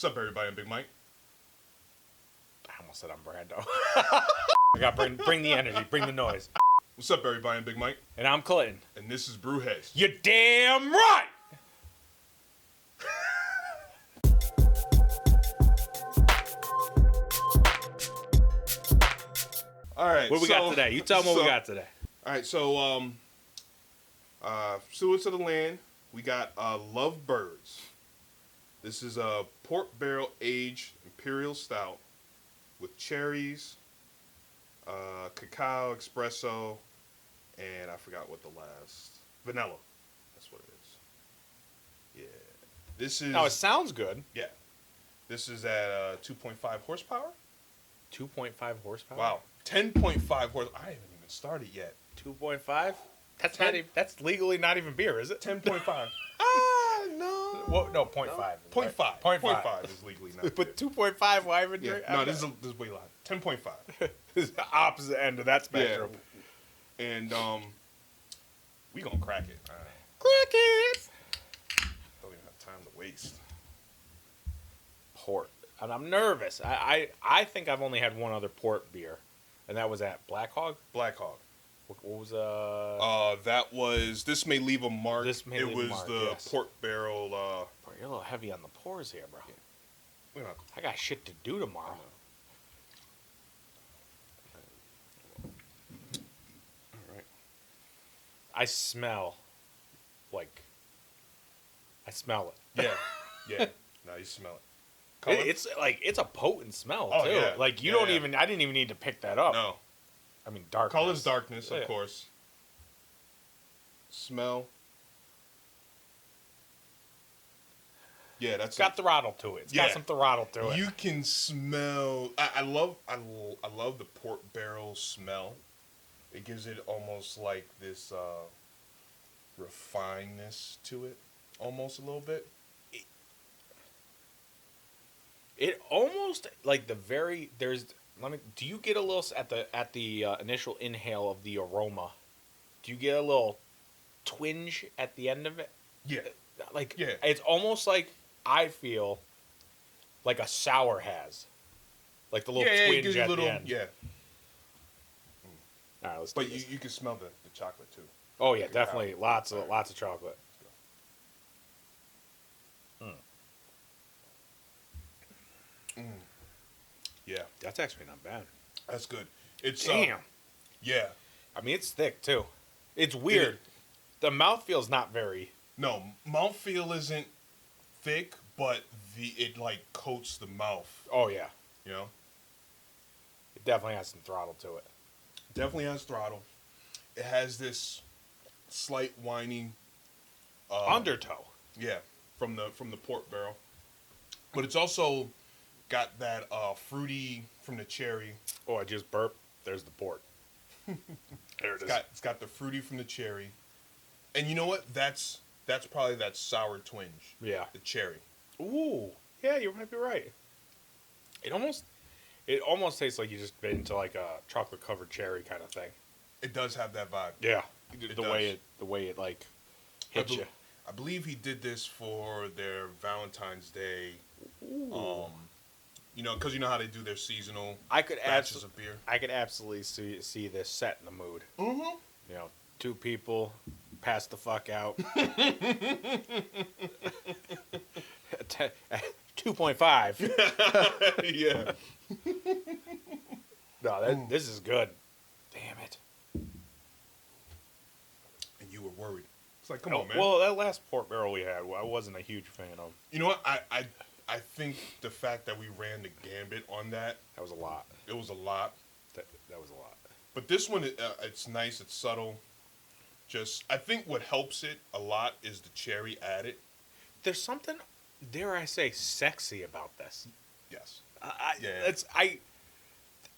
What's up, everybody? I'm Big Mike. I almost said I'm Brando. I got bring the energy, bring the noise. What's up, everybody? I'm Big Mike. And I'm Clinton. And this is Brewheads. You're damn right! All right. What do we got today? You tell me what we got today. All right, so Stewards of the land, we got Love Birds. This is a port barrel aged imperial stout with cherries, cacao, espresso, and I forgot what the last vanilla. That's what it is. Yeah, this is. Oh, it sounds good. Yeah, this is at 2.5 horsepower. 2.5 horsepower. Wow, 10.5 horsepower. I haven't even started yet. 2.5. That's legally not even beer, is it? 10.5. No. Well, no, 0.5. 0.5. 0.5 is legally not. But 2.5, why even Yeah. drink? No, this is way loud. 10.5. This is the opposite end of that spectrum. Yeah. And we gonna crack it. Crack it. Don't even have time to waste. Port. And I'm nervous. I think I've only had one other port beer, and that was at Black Hog. Black Hog. What was that was. This may leave a mark. This may it leave was a mark, the yes. port barrel. Bro, you're a little heavy on the pours here, bro. We're not. I got shit to do tomorrow. All right. I smell it. Yeah. Yeah. No, you smell it. Color? It's a potent smell Oh, too. yeah. Like you Yeah, don't yeah. even. I didn't even need to pick that up. No. I mean, dark. Color's darkness, of Yeah. course. Smell. Yeah, that's It's got throttle to it. It's got some throttle to it. You can smell. I love the port barrel smell. It gives it almost like this refinedness to it, almost a little bit. It almost like the very there's. Do you get a little at the initial inhale of the aroma? Do you get a little twinge at the end of it? Yeah. Like Yeah. It's almost like I feel like a sour has, like the little it twinge gives you at a little, the end. yeah. All right, let's. But do this. you can smell the chocolate too. Oh yeah, definitely lots of chocolate. Yeah, That's actually not bad. that's good. It's Damn. yeah. I mean, it's thick too. It's weird. The mouthfeel's not very. No, mouthfeel isn't thick, but it like coats the mouth. Oh yeah, You know, it definitely has some throttle to it. definitely has throttle. It has this slight whining Undertow. yeah, from the port barrel, but it's also got that fruity from the cherry. Oh, I just burped. There's the port. There it is. It's got the fruity from the cherry, and you know what? That's probably that sour twinge. Yeah. The cherry. Ooh. Yeah, you might be right. It almost tastes like you just bit into like a chocolate covered cherry kind of thing. It does have that vibe. Yeah. It the does. way it like hits you. I believe he did this for their Valentine's Day. Ooh. You know, because you know how they do their seasonal I could batches of beer. I could absolutely see this set in the mood. Mm-hmm. You know, two people pass the fuck out. 2.5. Yeah. No, this is good. Damn it. And you were worried. It's like, come on, man. Well, that last port barrel we had, I wasn't a huge fan of. You know what? I think the fact that we ran the gambit on that, That was a lot. it was a lot. That was a lot. But this one, it's nice. It's subtle. Just, I think what helps it a lot is the cherry added. There's something, dare I say, sexy about this. Yes.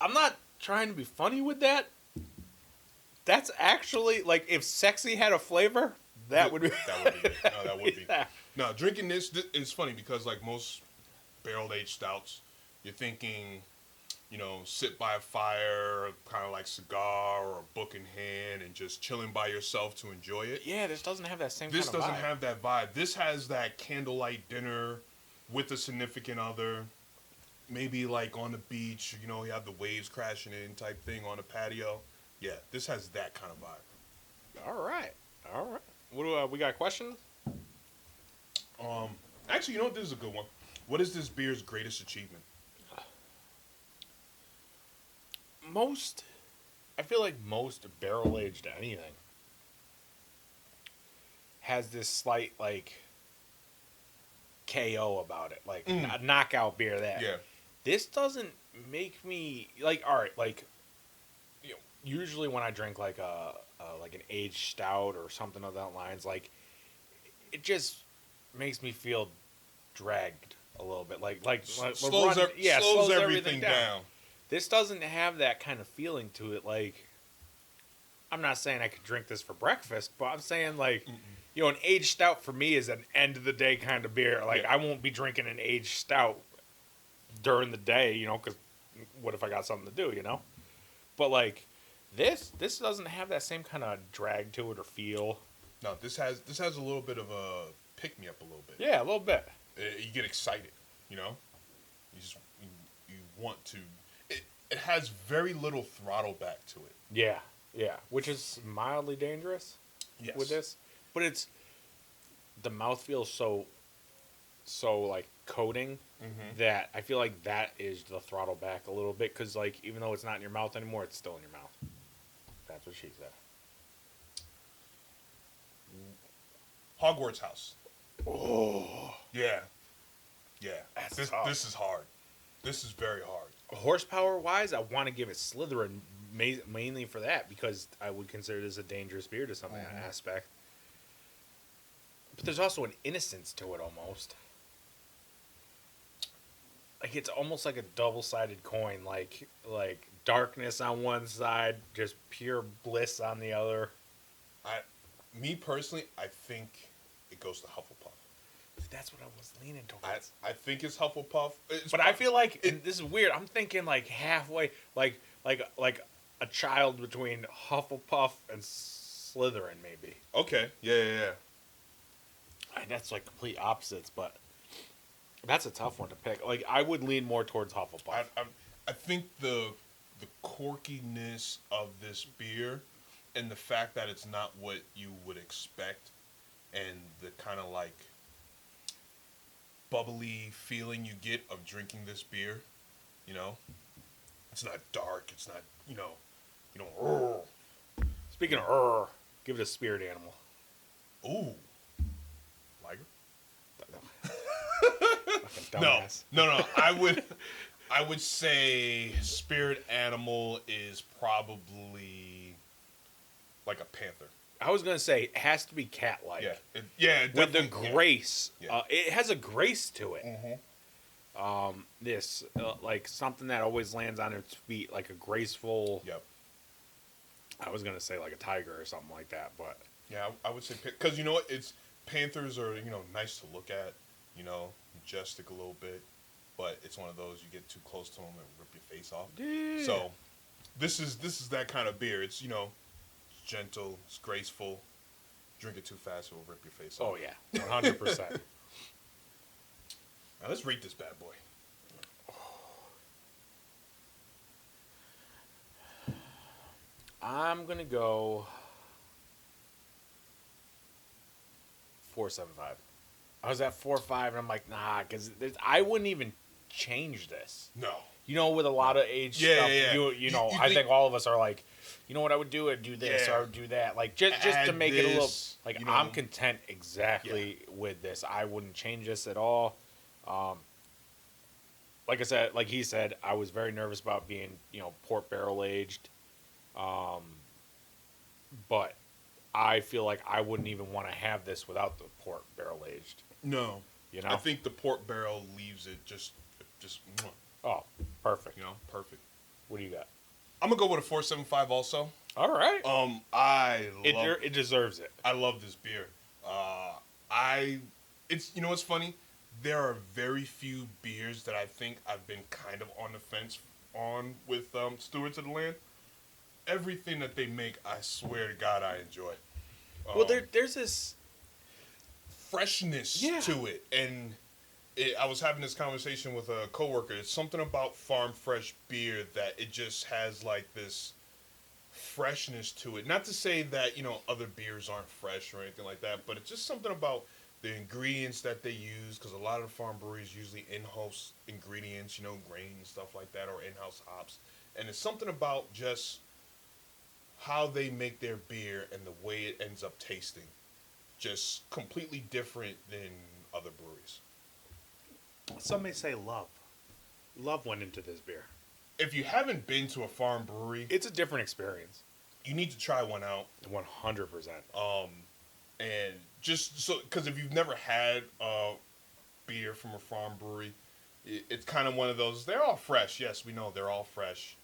I'm not trying to be funny with that. That's actually like if sexy had a flavor, that would be. That would be it. No, that would be. Yeah. No, drinking this is funny because like most barrel aged stouts, you're thinking, you know, sit by a fire, kind of like cigar or a book in hand, and just chilling by yourself to enjoy it. Yeah, this doesn't have that same This kind of doesn't vibe. have that vibe. This has that candlelight dinner with a significant other, maybe like on the beach, you know, you have the waves crashing in type thing on the patio. Yeah, this has that kind of vibe. All right. All right. What do we got questions? Actually, you know what? This is a good one. What is this beer's greatest achievement? I feel like most barrel aged anything has this slight like KO about it, like a knockout beer. That Yeah. This doesn't make me like. All right, like usually when I drink like like an aged stout or something of that lines, like it just makes me feel dragged a little bit, Slows everything down. This doesn't have that kind of feeling to it. Like, I'm not saying I could drink this for breakfast, but I'm saying like, an aged stout for me is an end of the day kind of beer. Like, I won't be drinking an aged stout during the day, because what if I got something to do, But like, this doesn't have that same kind of drag to it or feel. No, this has a little bit of a pick me up a little bit. Yeah, a little bit. You get excited, You want to. It has very little throttle back to it. Yeah, which is mildly dangerous. Yes. With this, but the mouthfeel so like coating that I feel like that is the throttle back a little bit, because like even though it's not in your mouth anymore, it's still in your mouth. That's what she said. Hogwarts House. Oh. Yeah. This is hard. This is very hard. Horsepower wise, I want to give it Slytherin mainly for that, because I would consider this a dangerous beer to some aspect. But there's also an innocence to it almost. Like it's almost like a double-sided coin, like darkness on one side, just pure bliss on the other. Me personally, I think it goes to Hufflepuff. That's what I was leaning towards. I think it's Hufflepuff. But I feel like, and this is weird, I'm thinking like halfway, like a child between Hufflepuff and Slytherin, maybe. Okay. Yeah. And that's like complete opposites, but that's a tough one to pick. Like, I would lean more towards Hufflepuff. I think the quirkiness of this beer and the fact that it's not what you would expect, and the kind of like bubbly feeling you get of drinking this beer, it's not dark, it's not, Speaking of give it a spirit animal. Ooh. Liger? No. I would say spirit animal is probably like a panther. I was gonna say it has to be cat-like. Yeah. With the grace, it has a grace to it. Mm-hmm. This like something that always lands on its feet, like a graceful. Yep. I was gonna say like a tiger or something like that, but yeah, I would say because you know what, panthers are nice to look at, majestic a little bit, but it's one of those you get too close to them and rip your face off. Yeah. So this is that kind of beer. It's it's gentle, it's graceful. Drink it too fast, it will rip your face off. Oh yeah, 100%. Now let's rate this bad boy. I'm gonna go 4.75. I was at 4.5, and I'm like, nah, because I wouldn't even change this. No. With a lot of age stuff, you I think all of us are like, you know what I would do? I'd do this or I would do that. Like, just to make it a little, like, I'm content exactly with this. I wouldn't change this at all. Like I said, like he said, I was very nervous about being, port barrel aged. But I feel like I wouldn't even want to have this without the port barrel aged. No. I think the port barrel leaves it just. Oh, perfect. Perfect. What do you got? I'm gonna go with a 4.75 also. All right. It deserves it. I love this beer. It's what's funny? There are very few beers that I think I've been kind of on the fence on with Stewards of the Land. Everything that they make, I swear to God, I enjoy. Well, there's this freshness to it, and I was having this conversation with a coworker. It's something about farm fresh beer that it just has like this freshness to it. Not to say that, other beers aren't fresh or anything like that, but it's just something about the ingredients that they use, because a lot of the farm breweries usually in-house ingredients, grain and stuff like that, or in-house hops. And it's something about just how they make their beer and the way it ends up tasting. Just completely different than other breweries. Some may say love. Love went into this beer. If you haven't been to a farm brewery, It's a different experience. you need to try one out. 100%. And just so, because if you've never had a beer from a farm brewery, it's kind of one of those. They're all fresh. Yes, we know they're all fresh.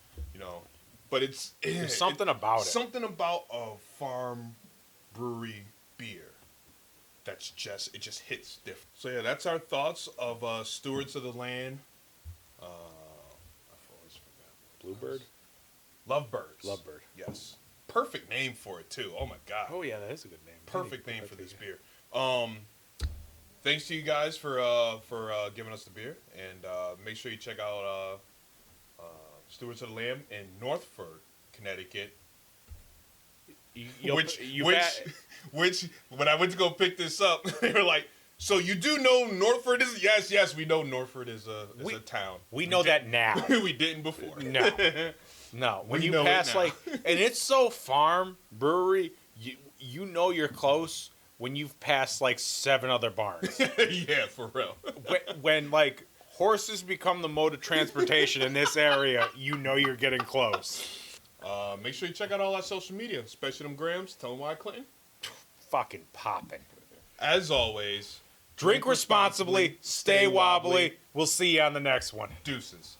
But There's something about it. Something about a farm brewery beer it just hits different. So yeah, that's our thoughts of Stewards of the Land. I always forgot. Bluebird? Lovebirds. Lovebird. Yes. Perfect name for it too. Oh my god. Oh yeah, that is a good name. Perfect name for this beer. Thanks to you guys for giving us the beer, and make sure you check out Stewards of the Lamb in Northford, Connecticut. Which when I went to go pick this up, they were like, "So you do know Northford is?" Yes, we know Northford is a town. We know that now. We didn't before. No. When We you know it pass now. and it's so farm brewery, you know you're close when you've passed 7 other barns. Yeah, for real. when horses become the mode of transportation in this area, you know you're getting close. Make sure you check out all our social media, especially them Grams. Tell them why Clinton. Fucking popping. As always, Drink responsibly, stay wobbly. We'll see you on the next one. Deuces.